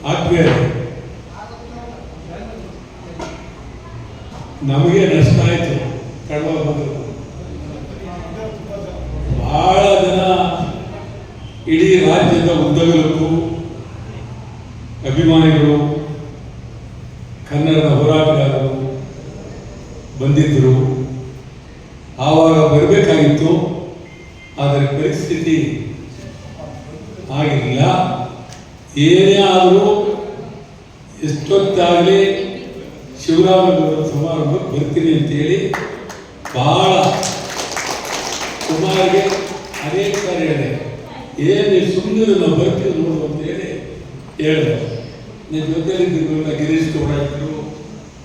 ಆತ್ಮೀಯರೇ, ನಮಗೆ ನಷ್ಟ ಆಯಿತು. ಕಳೆದ ಬಂದರು ಬಹಳ ಜನ ಇಡೀ ರಾಜ್ಯದ ಉದ್ದಗಲಕ್ಕೂ ಅಭಿಮಾನಿಗಳು, ಕನ್ನಡದ ಹೋರಾಟಗಾರರು ಬಂದಿದ್ದರು. ಆವಾಗ ಬರಬೇಕಾಗಿತ್ತು, ಆದರೆ ಪರಿಸ್ಥಿತಿ ಆಗಿರಲಿಲ್ಲ. ಏನೇ ಆದರೂ ಎಷ್ಟೊತ್ತಾಗಲಿ ಶಿವರಾಮೇಗೌಡರ ಸಮಾರಂಭಕ್ಕೆ ಬರ್ತೀನಿ ಅಂತೇಳಿ ಭಾಳ ಕುಮಾರ್ಗೆ ಅನೇಕ ಸಾರಿ ಹೇಳಿದೆ. ಏನು ಸುಮ್ಮನೆ ನಾವು ಬರ್ತೀವಿ ನೋಡು ಅಂತೇಳಿ ಹೇಳಿದೆ. ನಿಮ್ಮ ಜೊತೆಲಿದ್ದಿರಲ್ಲ, ಗಿರೀಶ್ ಗೌಡ ಇದ್ದರು,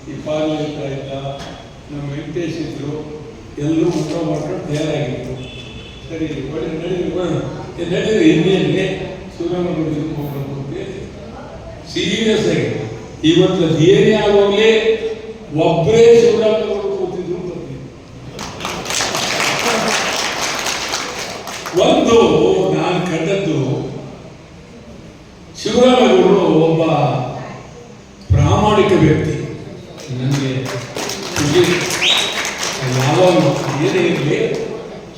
ಈ ಪಾರ್ಲಿಮೆಂಟ್ ಇದ್ದ, ನಮ್ಮ ವೆಂಕಟೇಶ್ ಇದ್ದರು, ಎಲ್ಲರೂ ಊಟ ಮಾಡ್ಕೊಂಡು ತಯಾರಾಗಿತ್ತು. ಸರಿ ಒಳ್ಳೆ ನಡೀರಿ ಇನ್ನೇನಿಗೆ ಶಿವರಾಮೇಗೌಡ ಹೋಗ್ಬೇಕು ಅಂತೇಳಿ ಸೀರಿಯಸ್ ಆಗಿ ಇವತ್ತು ಏನೇ ಆಗೋಗ್ಲಿ ಒಬ್ಬರೇ ಶಿವರಾಮೇಗೌಡರು ಕೂತಿದ್ರು ಬರ್ತಿದ್ರು. ಒಂದು ನಾನು ಕಂಡದ್ದು, ಶಿವರಾಮೇಗೌಡರು ಒಬ್ಬ ಪ್ರಾಮಾಣಿಕ ವ್ಯಕ್ತಿ. ನನಗೆ ಯಾವಾಗ ಏನೇ ಇರಲಿ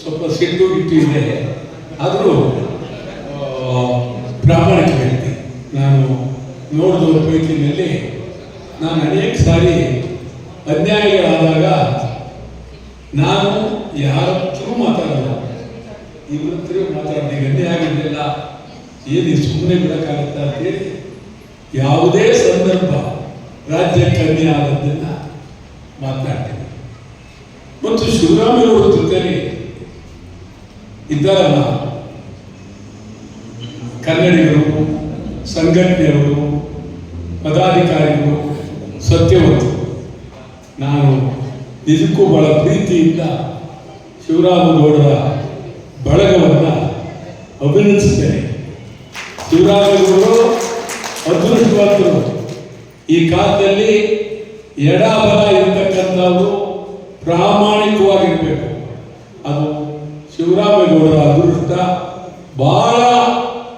ಸ್ವಲ್ಪ ಸಿಟ್ಟು ಗಿಟ್ಟು ಇದೆ, ಆದರೂ ಪ್ರಾಮಾಣಿಕ ವ್ಯಕ್ತಿ. ನಾನು ನೋಡಿದ ಪೈಕಿನಲ್ಲಿ ನಾನು ಅನೇಕ ಸಾರಿ ಅನ್ಯಾಯಗಳಾದಾಗ ನಾನು ಯಾರ ಹತ್ರ ಮಾತಾಡಲ್ಲ, ಇವ್ರ ಹತ್ರ ಮಾತಾಡೋದು. ಈಗ ಅನ್ಯಾಯ ಆಗಿರಲಿಲ್ಲ, ಏನು ಸುಮ್ಮನೆ ಬಿಡೋಕ್ಕಾಗತ್ತಾ ಅಂತೇಳಿ ಯಾವುದೇ ಸಂದರ್ಭ ರಾಜ್ಯಕ್ಕೆ ಅನ್ಯಾಯ ಆದದ್ದನ್ನು ಮಾತನಾಡ್ತೀನಿ. ಮತ್ತು ಶಿವರಾಮೇಗೌಡರ ಜೊತೆಯಲ್ಲಿ ಇದ್ದಾರಲ್ಲ ಕನ್ನಡಿಗರು, ಸಂಘಟನೆಯವರು, ಪದಾಧಿಕಾರಿಗಳು, ಸತ್ಯವಂತರು, ನಾನು ನಿಜಕ್ಕೂ ಬಹಳ ಪ್ರೀತಿಯಿಂದ ಶಿವರಾಮೇಗೌಡರ ಬಳಗವನ್ನು ಅಭಿನಂದಿಸುತ್ತೇನೆ. ಶಿವರಾಮೇಗೌಡರು ಅದೃಷ್ಟವಂತರು. ಈ ಕಾಲದಲ್ಲಿ ಎಡಬಲ ಇರತಕ್ಕಂಥವರು ಪ್ರಾಮಾಣಿಕವಾಗಿರಬೇಕು. ಅದು ಶಿವರಾಮೇಗೌಡರ ಅದೃಷ್ಟ. ಬಹಳ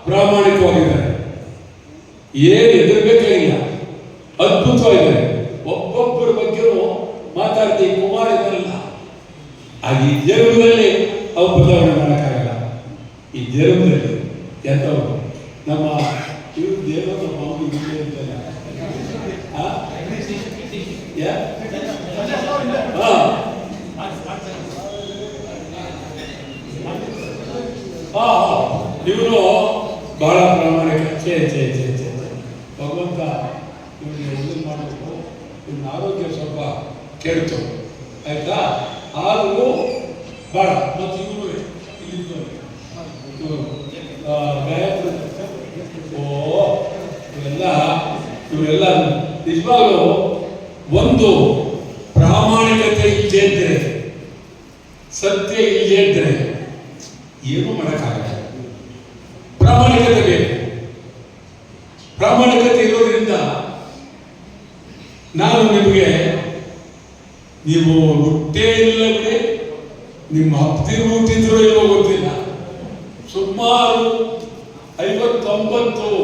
ಪ್ರಾಮಾಣಿಕವಾಗಿದ್ದಾರೆ, ಏನು ಹೆದರ್ಬೇಕಾಗಿಲ್ಲ, ಅದ್ಭುತವಾಗಿದ್ದಾರೆ. ಒಬ್ಬೊಬ್ಬರ ಬಗ್ಗೆಯೂ ಮಾತಾಡ್ತೀವಿ. ಕುಮಾರ್ ಇದ್ದಾರಲ್ಲ, ಅದು ಈ ಜನ್ಮದಲ್ಲಿ ಅವ್ರು ಬದಲಾವಣೆ ಮಾಡೋಕ್ಕಾಗಲ್ಲ. ಈ ಜನ್ಮದಲ್ಲಿ ಎಂಥವ್ರು ನಮ್ಮ ಇವ್ರು ದೇವರು ನಮ್ಮ ಮಗು ಇಲ್ಲೇ ಇರ್ತಾರೆ. ಇವರು ಬಹಳ ಪ್ರಾಮಾಣಿಕ. ಭಗವಂತ ಇವ್ರಿಗೆ ಇದನ್ನು ಮಾಡಬೇಕು. ಇವ್ನ ಆರೋಗ್ಯ ಸ್ವಲ್ಪ ಕೆಡ್ತು, ಆಯ್ತಾ? ಆದರೂ ಭಾಳ ಮತ್ತು ಇವರು ಗಾಯತ್ರಿ, ಇವರೆಲ್ಲ ನಿಜವಾಗ್ಲೂ ಒಂದು ಪ್ರಾಮಾಣಿಕತೆ ಇಲ್ಲೇ ಇದ್ದರೆ, ಸತ್ಯ ಇಲ್ಲೇ ಇದ್ದರೆ ಏನೂ ಮಾಡೋಕ್ಕಾಗಲ್ಲ. ಪ್ರಾಮಾಣಿಕತೆ ಬೇಕು. ಪ್ರಾಮಾಣಿಕತೆ ಇರೋದ್ರಿಂದ ನಾನು ನಿಮಗೆ, ನೀವು ಹುಟ್ಟೇ ಇಲ್ಲ ಬಿಡಿ, ನಿಮ್ಮ ಅಪ್ತಿರು ಹುಟ್ಟಿದ್ರು ಇಲ್ಲೋ ಗೊತ್ತಿಲ್ಲ, ಸುಮಾರು 50-90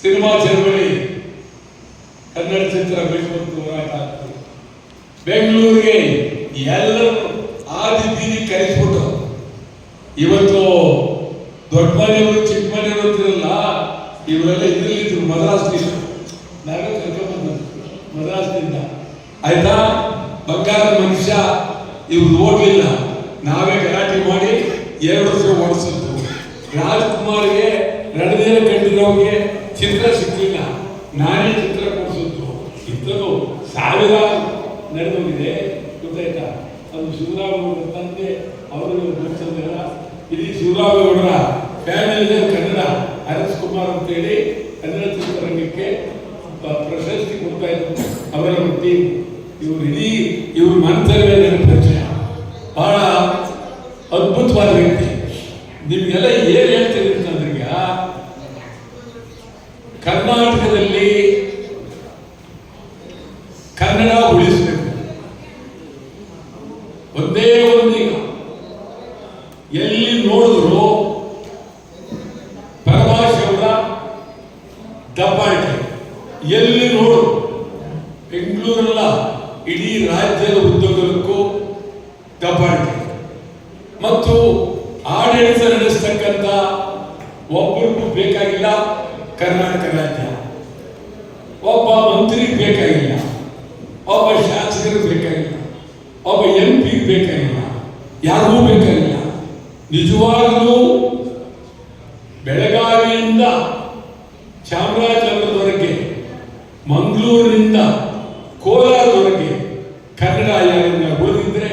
ಸಿನಿಮಾ ಚಳವಳಿ ಕನ್ನಡ ಚಿತ್ರ ಬೇಕು ಅಂತ ಹೋರಾಟ ಆಗ್ತದೆ. ಬೆಂಗಳೂರಿಗೆ ಎಲ್ಲರೂ ಆದಿ ಬೀದಿ ಕರೆಸ್ಬಿಟ್ಟು, ಇವತ್ತು ದೊಡ್ಡ ಮನೆಯವರು ಚಿಕ್ಕ ಮನೆಯವರು ಅಂತಿರಲ್ಲ, ಇವರೆಲ್ಲ ಇದರಲ್ಲಿದ್ರು ಮದ್ರಾಸ್ನಿಂದ, ನಾವೇ ಕರ್ಕೊಂಡ್ಬಂದ ಮದ್ರಾಸ್ನಿಂದ, ಆಯ್ತಾ? ಬಂಗಾರದ ಮನುಷ್ಯ ಇವ್ರು ನೋಡ್ಲಿಲ್ಲ, ನಾವೇ ಗಲಾಟೆ ಮಾಡಿ 2 ವರ್ಷ ಓಡಿಸಿದ್ದು. ರಾಜ್ಕುಮಾರ್ಗೆ ರಣಧೀರ ಕಂಡಿರೋರಿಗೆ ಚಿತ್ರ ಸಿಕ್ಕಲಿಲ್ಲ, ನಾನೇ ಚಿತ್ರ ಕೊಡಿಸಿದ್ದು. ಇಂಥದ್ದು ಸಾವಿರ ನಡೆದೋಗಿದೆ, ಗೊತ್ತಾಯ್ತಾ? ಅದು ಶಿವರಾಮೇಗೌಡರ ತಂದೆ, ಅವರು ಗೊತ್ತಿಲ್ಲ. ಇಡೀ ಶಿವರಾಮೇಗೌಡರ ಫ್ಯಾಮಿಲಿ ಕನ್ನಡ ಅರಸ್ ಕುಮಾರ್ ಅಂತೇಳಿ ಕನ್ನಡ ಚಿತ್ರರಂಗಕ್ಕೆ ಪ್ರಶಸ್ತಿ ಕೊಡ್ತಾ ಇದ್ರು. ಅವರ ಟೀಮ್, ಇವರು ಇಡೀ ಇವ್ರ ಮನಸ್ಸಲ್ಲೇ ಪರಿಚಯ. ಬಹಳ ಅದ್ಭುತವಾದ ವ್ಯಕ್ತಿ. ನಿಮ್ಗೆಲ್ಲ ಏನು ಹೇಳ್ತೀನಿ ಅಂತಂದ್ರೆ, ಈಗ ಕರ್ನಾಟಕದಲ್ಲಿ ಕನ್ನಡ ಉಳಿಸಬೇಕು. ಒಂದೇ ಒಂದೀಗ ಎಲ್ಲಿ ನೋಡಿದ್ರು ಪರಭಾಷೆಯವರ ಎಲ್ಲಿ ನೋಡು ಬೆಂಗಳೂರಲ್ಲ ಇಡೀ ರಾಜ್ಯದ ಉದ್ಯೋಗಕ್ಕೂ ದಬ್ಬಾಳಿಕೆ ಮತ್ತು ಆಡಳಿತ ನಡೆಸ್ತಕ್ಕಂಥ ಒಬ್ಬರಿಗೂ ಬೇಕಾಗಿಲ್ಲ ಕರ್ನಾಟಕ ರಾಜ್ಯ. ಒಬ್ಬ ಮಂತ್ರಿಗೆ ಬೇಕಾಗಿಲ್ಲ, ಒಬ್ಬ ಶಾಸಕರಿಗೆ ಬೇಕಾಗಿಲ್ಲ, ಒಬ್ಬ MP ಬೇಕಾಗಿಲ್ಲ, ಯಾರಿಗೂ ಬೇಕಾಗಿಲ್ಲ. ನಿಜವಾಗಲೂ ಬೆಳಗಾವಿಯಿಂದ ಚಾಮರಾಜನಗರದವರೆಗೆ, ಮಂಗಳೂರಿನಿಂದ ಕೋಲಾರದವರೆಗೆ ಕನ್ನಡ ಯಾರನ್ನ ಓದಿದ್ರೆ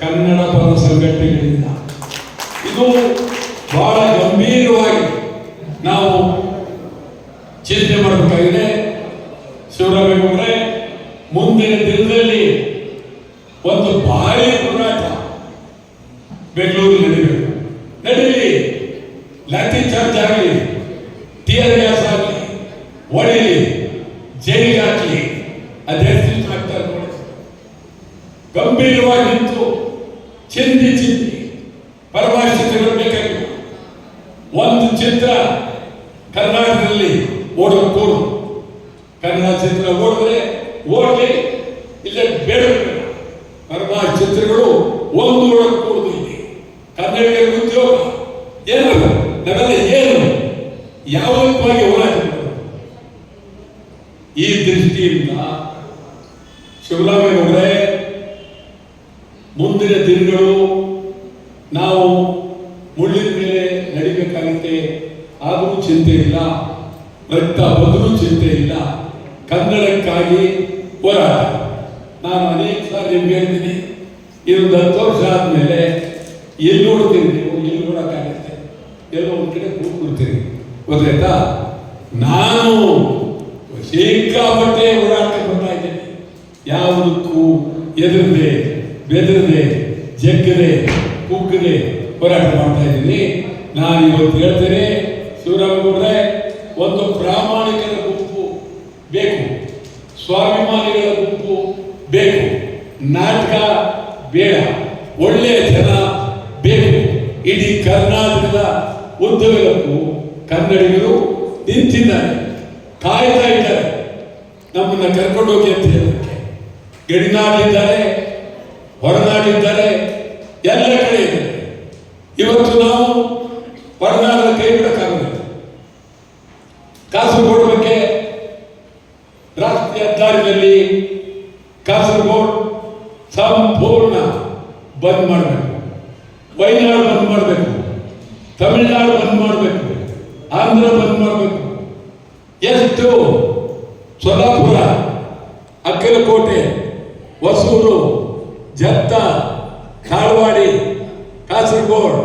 ಕನ್ನಡ ಪರ ಸಂಘಟನೆಗಳಿಂದ. ಇದು ಬಹಳ ಗಂಭೀರವಾಗಿ ನಾವು ಚಿಂತನೆ ಮಾಡಬೇಕಾಗಿದೆ. ಶಿವರಾಮೇಗೌಡರೇ, ಮುಂದಿನ ದಿನದಲ್ಲಿ ಒಂದು ಭಾರಿ ಹೋರಾಟ ಬೆಂಗಳೂರಲ್ಲಿ ನಡೀಲಿ. ಲಾಠಿ ಚಾರ್ಜ್ ಆಗಲಿ, ಟಿಯರ್ ಗ್ಯಾಸ್ ಆಗಲಿ, ಹೊಡಿಲಿ, ಜೈಲಿಗೆ ಹಾಕಲಿ, ಅದೆಷ್ಟು ಆಗ್ತಾರೆ ನೋಡಿ. ಗಂಭೀರವಾಗಿ ನಿಂತು ಚಿಂದಿ ಪರಮಾಶ್ಚಿತ್ರಗಳು ಬೇಕಾಗಿಲ್ಲ. ಒಂದು ಚಿತ್ರ ಕರ್ನಾಟಕದಲ್ಲಿ ಓಡೋದು, ಕನ್ನಡ ಚಿತ್ರ ಓಡಿದ್ರೆ ಓಡಲಿ, ಇಲ್ಲ ಬೇಡ. ಪರಮಾಶ್ ಚಿತ್ರಗಳು ಒಂದು ಓಡೋದು ಇಲ್ಲಿ ಕನ್ನಡಿಗರಿಗೆ ಉದ್ಯೋಗ ಏನು, ನಾವೆಲ್ಲ ಏನು ಯಾವತ್ತವಾಗಿ ಹೋರಾಟ. ಈ ದೃಷ್ಟಿಯಿಂದ ಶಿವರಾಮೇಗೌಡರೇ, ಮುಂದಿನ ದಿನಗಳು ನಾವು ಮುಳ್ಳಿನ ಮೇಲೆ ನಡಿಬೇಕಾಗುತ್ತೆ. ಆದರೂ ಚಿಂತೆ ಇಲ್ಲ, ರಕ್ತ ಬದಲು ಚಿಂತೆ ಇಲ್ಲ. ಕನ್ನಡಕ್ಕಾಗಿ ಹೋರಾಟ. ನಾನು ಅನೇಕ ಸಾರಿ ನಿಮ್ಗೆ ಹೇಳ್ತೀನಿ, ಇದೊಂದು 10 ವರ್ಷ ಆದಮೇಲೆ ಎಲ್ಲಿ ನೋಡ್ತೀರಿ ನೀವು, ಎಲ್ಲಿ ನೋಡೋಕ್ಕಾಗುತ್ತೆ, ಎಲ್ಲೋ ಒಂದು ಕಡೆ ಕೂತ್ಕೊಳ್ತೀರಿ. ಗೊತ್ತಾಯ್ತಾ? ನಾನು ಸಿಕ್ಕಾಪಟ್ಟೆ ಹೋರಾಟಕ್ಕೆ ಬರ್ತಾ ಇದ್ದೀನಿ. ಯಾವುದಕ್ಕೂ ಎದುರದೆ, ಬೆದರದೆ, ಜಗ್ಗದೆ, ಕುಗ್ಗದೆ ಹೋರಾಟ ಮಾಡ್ತಾ ಇದ್ದೀನಿ. ನಾನು ಇವತ್ತು ಹೇಳ್ತೇನೆ, ಶಿವರಾಮೇಗೌಡರೇ, ಒಂದು ಪ್ರಾಮಾಣಿಕರ ಗುಂಪು ಬೇಕು, ಸ್ವಾಭಿಮಾನಿಗಳ ಗುಂಪು ಬೇಕು. ನಾಟಕ ಬೇಡ, ಒಳ್ಳೆಯ ಜನ ಬೇಕು. ಇಡೀ ಕರ್ನಾಟಕದ ಉದ್ಯೋಗಕ್ಕೂ ಕನ್ನಡಿಗರು ನಿಂತಿದ್ದಾರೆ, ಕಾಯ್ತಾ ಇದ್ದಾರೆ ನಮ್ಮನ್ನ ಕರ್ಕೊಂಡೋಗಿ ಅಂತ ಹೇಳೋದಕ್ಕೆ. ಗಡಿನಾಡಿದ್ದಾರೆ, ಹೊರನಾಡಿದ್ದಾರೆ, ಎಲ್ಲ ಕಡೆ ಇದ್ದಾರೆ. ಇವತ್ತು ನಾವು ಹೊರನಾಡದ ಕೈ ಬಿಡಕ್ಕಾಗಲ್ಲ. ಕಾಸರಗೋಡು ಬಗ್ಗೆ ರಾಷ್ಟ್ರೀಯ ಹೆದ್ದಾರಿನಲ್ಲಿ ಕಾಸರಗೋಡು ಸಂಪೂರ್ಣ ಬಂದ್ ಮಾಡಬೇಕು, ವಯನಾಡು ಬಂದ್ ಮಾಡಬೇಕು, ತಮಿಳುನಾಡು ಬಂದ್ ಮಾಡಬೇಕು, ಆಂಧ್ರ ಬಂದ್ ಮಾಡಬೇಕು. ಎಷ್ಟು ಸೊಲ್ಲಾಪುರ, ಅಕ್ಕಲಕೋಟೆ, ಹೊಸೂರು, ಜತ್ತ, ಕಾಳವಾಡಿ, ಕಾಸರಗೋಡು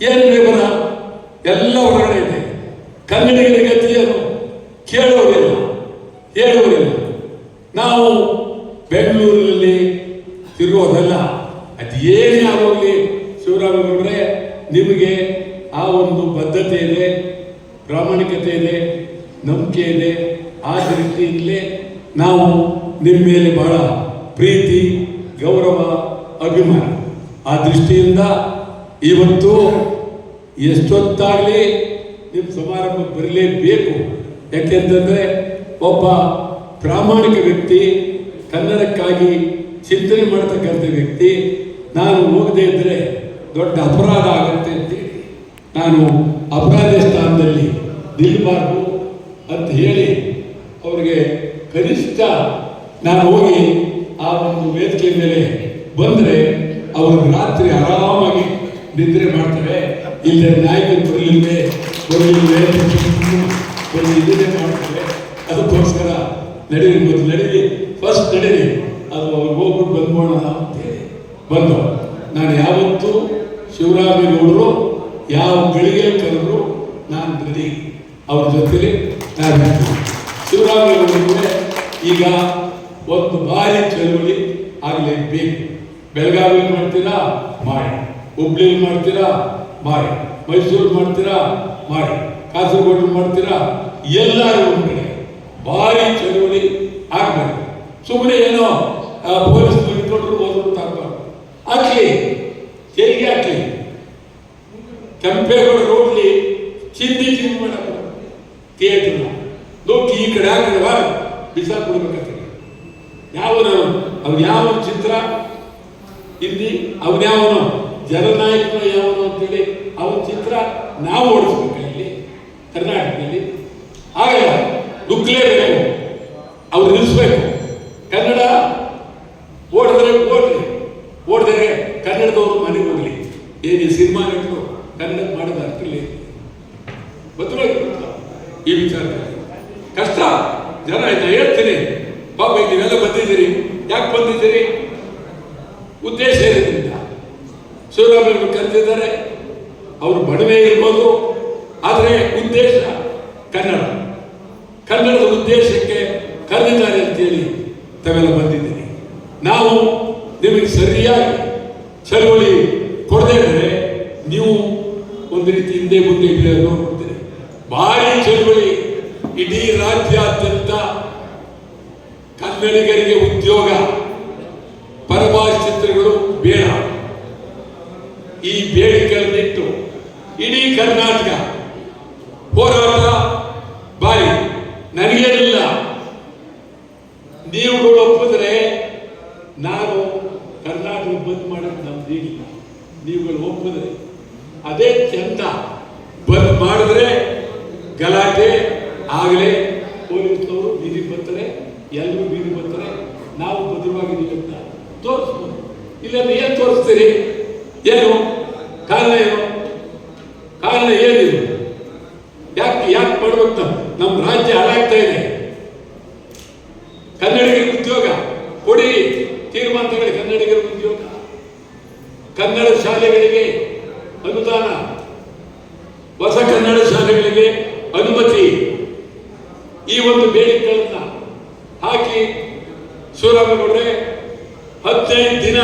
ಏನು ವಿವರ ಎಲ್ಲ ಹೊರಗಡೆ ಇದೆ. ಕನ್ನಡಿಗರ ಗತಿಯನ್ನು ಕೇಳುವುದಿಲ್ಲ, ಹೇಳುವುದಿಲ್ಲ. ನಾವು ಬೆಂಗಳೂರಿನಲ್ಲಿ ತಿರುಗೋದಲ್ಲ. ಅದು ಏನೇ ಆಗೋಗ್ಲಿ ಶಿವರಾಮೇಗೌಡರೇ, ನಿಮಗೆ ಆ ಒಂದು ಬದ್ಧತೆ ಇದೆ, ಪ್ರಾಮಾಣಿಕತೆ ಇದೆ, ನಂಬಿಕೆ ಇದೆ. ಆ ದೃಷ್ಟಿಯಿಂದಲೇ ನಾವು ನಿಮ್ಮ ಮೇಲೆ ಬಹಳ ಪ್ರೀತಿ, ಗೌರವ, ಅಭಿಮಾನ. ಆ ದೃಷ್ಟಿಯಿಂದ ಇವತ್ತು ಎಷ್ಟೊತ್ತಾಗಲಿ ನಿಮ್ಮ ಸಮಾರಂಭ ಬರಲೇಬೇಕು. ಯಾಕೆಂತಂದರೆ ಒಬ್ಬ ಪ್ರಾಮಾಣಿಕ ವ್ಯಕ್ತಿ, ಕನ್ನಡಕ್ಕಾಗಿ ಚಿಂತನೆ ಮಾಡ್ತಕ್ಕಂಥ ವ್ಯಕ್ತಿ. ನಾನು ಹೋಗದೇ ಇದ್ದರೆ ದೊಡ್ಡ ಅಪರಾಧ ಆಗುತ್ತೆ ಅಂತೇಳಿ ನಾನು ಅಪರಾಧ ಸ್ಥಾನದಲ್ಲಿ ನಿಲ್ಲಬಾರ್ದು ಅಂತ ಹೇಳಿ ಅವರಿಗೆ ಕನಿಷ್ಠ ನಾನು ಹೋಗಿ ಆ ಒಂದು ವೇದಿಕೆ ಮೇಲೆ ಬಂದರೆ ಅವರು ರಾತ್ರಿ ಆರಾಮಾಗಿ ನಿದ್ರೆ ಮಾಡ್ತಾರೆ. ಇಲ್ಲೇ ನಾಯಕರು ಬರಲಿಲ್ವೇ ಇದನ್ನೇ ಮಾಡ್ತಾರೆ. ಅದಕ್ಕೋಸ್ಕರ ನಡೀರಿ, ಮೊದಲು ನಡೀರಿ, ಫಸ್ಟ್ ನಡೀರಿ, ಅದು ಅವ್ರಿಗೆ ಹೋಗ್ಬಿಟ್ಟು ಬಂದ್ಬೋಣ ಅಂತೇಳಿ ಬಂದು. ನಾನು ಯಾವತ್ತೂ ಶಿವರಾಮೇಗೌಡರು ಯಾವ ಗಳಿಗೆ ಕರೆದ್ರು ನಾನು ರೆಡಿ, ಅವ್ರ ಜೊತೆಲಿ ನಾನು ಶಿವರಾಮೇಗೌಡರಿಗೆ ಈಗ ಒಂದು ಭಾರಿ ಚಳುವಳಿ ಆಗಲೇಬೇಕು. ಬೆಳಗಾವಿಯಲ್ಲಿ ಮಾಡ್ತೀರಾ ಮಾಡಿ, ಹುಬ್ಳಿಲಿ ಮಾಡ್ತೀರಾ ಮಾಡಿ, ಮೈಸೂರು ಮಾಡ್ತೀರಾ ಮಾಡಿ, ಕಾಸರಗೋಡು ಮಾಡ್ತೀರಾ, ಎಲ್ಲರೂ ಒಂದು ಕಡೆ ಭಾರಿ ಚಳುವಳಿ ಆಗಬೇಕು. ಸುಮ್ಮನೆ ಏನೋ ಪೊಲೀಸ್ ಇಟ್ಕೊಂಡ್ರು ಹೋದ್ರು ತರಬಾರ್ದು. ಹಾಕಲಿ, ಹೇಗೆ ಹಾಕಲಿ, ಕೆಂಪೇಗೌಡ ರೋಡ್ಲಿ ಚಿಂದಿ ಮಾಡಬೇಕು ಥಿಯೇಟರ್ ಲೋಕಿ ಈ ಕಡೆ ಹಾಕಿದವ ಬಿಸಾಕ್ಬಿಡ್ಬೇಕಂತ ಅವ್ನು ಯಾವ ಚಿತ್ರ ಇಲ್ಲಿ ಅವನ್ಯಾವನು ಜನನಾಯಕನ ಯಾವನು ಅಂತೇಳಿ ಅವನ ಚಿತ್ರ ನಾವು ಓಡಿಸ್ಬೇಕು ಇಲ್ಲಿ ಕರ್ನಾಟಕದಲ್ಲಿ. ಆಗಲ್ಲ, ನುಗ್ಗಲೇಬೇಕು, ಅವ್ರು ನಿಲ್ಲಿಸ್ಬೇಕು. ಕನ್ನಡ ಓಡಿದ್ರೆ ಓಡಿದ್ರೆ ಕನ್ನಡದವರು ಮನೆಗೆ ಹೋಗ್ಲಿ. ಏನು ಸಿನಿಮಾ ನಟರು ಕನ್ನಡ ಮಾಡೋದು ಅರ್ಥಲಿ ಗೊತ್ತಿಲ್ಲ. ಈ ವಿಚಾರದಲ್ಲಿ ಕಷ್ಟ ಜನ ಹೇಳ್ತೀನಿ, ಪಾಪ ನೀವೆಲ್ಲ ಬಂದಿದ್ದೀರಿ. ಯಾಕೆ ಬಂದಿದ್ದೀರಿ? ಉದ್ದೇಶ ಇರೋದ್ರಿಂದ. ಶಿವರಾಮಯ್ಯರು ಕರೆದಿದ್ದಾರೆ, ಅವರು ಬಡವೆ ಇರ್ಬೋದು, ಆದರೆ ಉದ್ದೇಶ ಕನ್ನಡದ ಉದ್ದೇಶಕ್ಕೆ ಕರೆದಿದ್ದಾರೆ ಅಂತೇಳಿ ತಾವೆಲ್ಲ ಬಂದಿದ್ದೀರಿ. ನಾವು ನಿಮಗೆ ಸರಿಯಾಗಿ ಚಳವಳಿ ಕೊಡದೇ ಇದ್ದರೆ ನೀವು ಒಂದು ರೀತಿ ಹಿಂದೆ ಮುಂದೆ ನೋಡ್ಕೊಡ್ತೀರಿ. ಭಾರಿ ಚಳವಳಿ ಇಡೀ ರಾಜ್ಯಾದ್ಯಂತ ಕನ್ನಡಿಗರಿಗೆ ಉದ್ಯೋಗ, ಪರಭಾಷೆ ಚಿತ್ರಗಳು ಬೇಡ, ಈ ಬೇಡಿಕೆಯನ್ನಿಟ್ಟು ಇಡೀ ಕರ್ನಾಟಕ ಹೋರಾಟ ಬಾರಿ. ನನಗೇನಿಲ್ಲ, ನೀವುಗಳು ಒಪ್ಪಿದ್ರೆ ನಾನು ಕರ್ನಾಟಕ ಬಂದ್ ಮಾಡೋದು ನಮ್ದಿಲ್ಲ. ನೀವುಗಳು ಒಪ್ಪಿದ್ರೆ ಅದೇ ಚಂದ. ಬಂದ್ ಮಾಡಿದ್ರೆ ಗಲಾಟೆ ಆಗಲೇ ಪೊಲೀಸ್ನವರು ಬೀದಿ ಬರ್ತಾರೆ, ಎಲ್ಲರೂ ಬೀದಿ ಬರ್ತಾರೆ. ನಾವು ಭದ್ರವಾಗಿದ್ದೀವಿ ಅಂತ ತೋರಿಸ್ಬೋದು. ಇಲ್ಲಾಂದ್ರೆ ಏನು ತೋರಿಸ್ತೀರಿ? ಏನು ಕಾರಣ? ಕಾರಣ ಏನಿದೆ? ಯಾಕೆ ಮಾಡ್ಬೇಕು? ನಮ್ಮ ರಾಜ್ಯ ಹಾಳಾಗ್ತಾ ಇದೆ. ಕನ್ನಡಿಗರಿಗೆ ಉದ್ಯೋಗ ಕೊಡಿ, ತೀರ್ಮಾನ ತಗೊಳ್ಳಿ. ಕನ್ನಡಿಗರಿಗೆ ಉದ್ಯೋಗ, ಕನ್ನಡ ಶಾಲೆಗಳಿಗೆ ಅನುದಾನ, ಹೊಸ ಕನ್ನಡ ಶಾಲೆಗಳಿಗೆ ಅನುಮತಿ, ಈ ಒಂದು ಬೇಡಿಕೆಗಳನ್ನ ಹಾಕಿ ಶಿವರಾಮೇಗೌಡರೆ 15 ದಿನ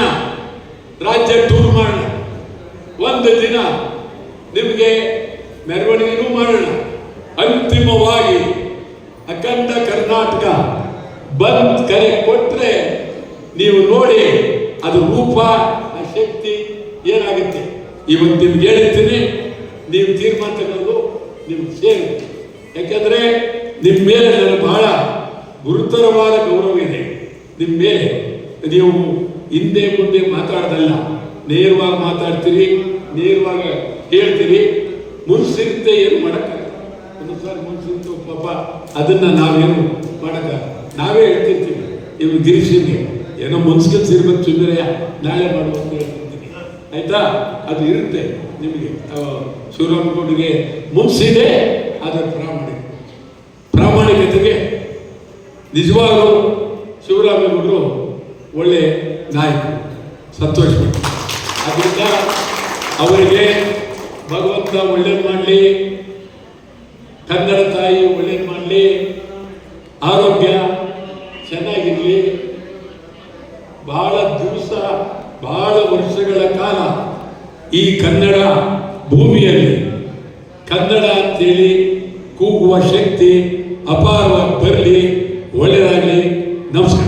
ರಾಜ್ಯ ಟೂರ್ ಮಾಡೋಣ. ಒಂದು ದಿನ ನಿಮಗೆ ಮೆರವಣಿಗೆನೂ ಮಾಡೋಣ. ಅಂತಿಮವಾಗಿ ಅಖಂಡ ಕರ್ನಾಟಕ ಬಂದ್ ಕರೆ ಕೊಟ್ಟರೆ ನೀವು ನೋಡಿ ಅದು ರೂಪ, ಆ ಶಕ್ತಿ ಏನಾಗುತ್ತೆ. ಇವತ್ತು ನಿಮ್ಗೆ ಹೇಳ್ತೀನಿ, ನೀವು ತೀರ್ಮಾನ ತಗೊಳ್ಳೋದು ನಿಮ್ಗೆ ಸೇರಿ. ಯಾಕೆಂದ್ರೆ ನಿಮ್ಮ ಮೇಲೆ ನನಗೆ ಬಹಳ ಗುರುತರವಾದ ಗೌರವ ಇದೆ. ನಿಮ್ಮ ಮೇಲೆ ನೀವು ಹಿಂದೆ ಮುಂದೆ ಮಾತಾಡೋದಲ್ಲ, ನೇರವಾಗಿ ಮಾತಾಡ್ತೀರಿ, ನೇರವಾಗಿ ಹೇಳ್ತೀರಿ. ಮುನ್ಸಿರುತ್ತೆ ಏನು ಮಾಡೋಕ್ಕಾಗಲ್ಲ. ಒಂದೊಂದ್ಸಾರಿ ಮುನ್ಸಿರ್ತು ಪಾಪ, ಅದನ್ನ ನಾವೇನು ಮಾಡೋಕ್ಕಾಗಲ್ಲ. ನಾವೇ ಹೇಳ್ತಿರ್ತೀವಿ, ಇವ್ರು ಗಿರೀಶನ್ಗೆ ಏನೋ ಮುನ್ಸ್ಕೊಂಡು ಇರ್ಬೇಕು, ಸುಂದರಯ್ಯ ನಾಳೆ ಮಾಡುವ ಅಂತ ಹೇಳ್ತಿರ್ತೀನಿ. ಆಯ್ತಾ? ಅದು ಇರುತ್ತೆ ನಿಮಗೆ. ಶಿವರಾಮೇಗೌಡರಿಗೆ ಮುನ್ಸಿದೆ, ಅದರ ಪ್ರಾಮಾಣಿಕತೆಗೆ ನಿಜವಾಗಲೂ ಶಿವರಾಮೇಗೌಡರು ಒಳ್ಳೆ ನಾಯಕರು, ಸಂತೋಷಪಟ್ಟು. ಅದರಿಂದ ಅವರಿಗೆ ಭಗವಂತ ಒಳ್ಳೇದು ಮಾಡಲಿ, ಕನ್ನಡ ತಾಯಿ ಒಳ್ಳೇದು ಮಾಡಲಿ, ಆರೋಗ್ಯ ಚೆನ್ನಾಗಿರಲಿ. ಬಹಳ ದಿವಸ, ಬಹಳ ವರ್ಷಗಳ ಕಾಲ ಈ ಕನ್ನಡ ಭೂಮಿಯಲ್ಲಿ ಕನ್ನಡ ಅಂತೇಳಿ ಕೂಗುವ ಶಕ್ತಿ ಅಪಾರವಾಗಿ ಬರಲಿ. ಒಳ್ಳೆಯದಾಗಲಿ. ನಮಸ್ಕಾರ.